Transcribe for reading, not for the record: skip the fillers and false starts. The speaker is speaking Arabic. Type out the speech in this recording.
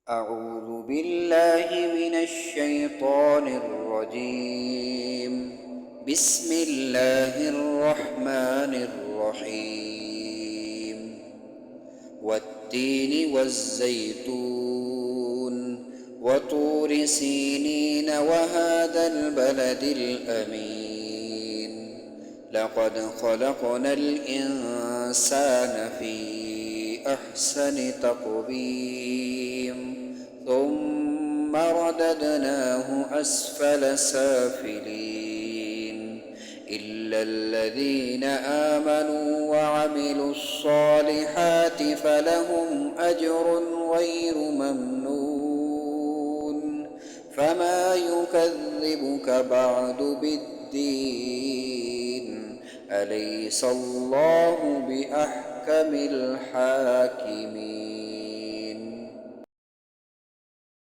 أعوذ بالله من الشيطان الرجيم. بسم الله الرحمن الرحيم. والتين والزيتون وطور سينين وهذا البلد الأمين. لقد خلقنا الإنسان في أحسن تقويم ثم رددناه أسفل سافلين إلا الذين آمنوا وعملوا الصالحات فلهم أجر غير ممنون. فما يكذبك بعد بالدين؟ أليس الله بأحكم الحاكمين؟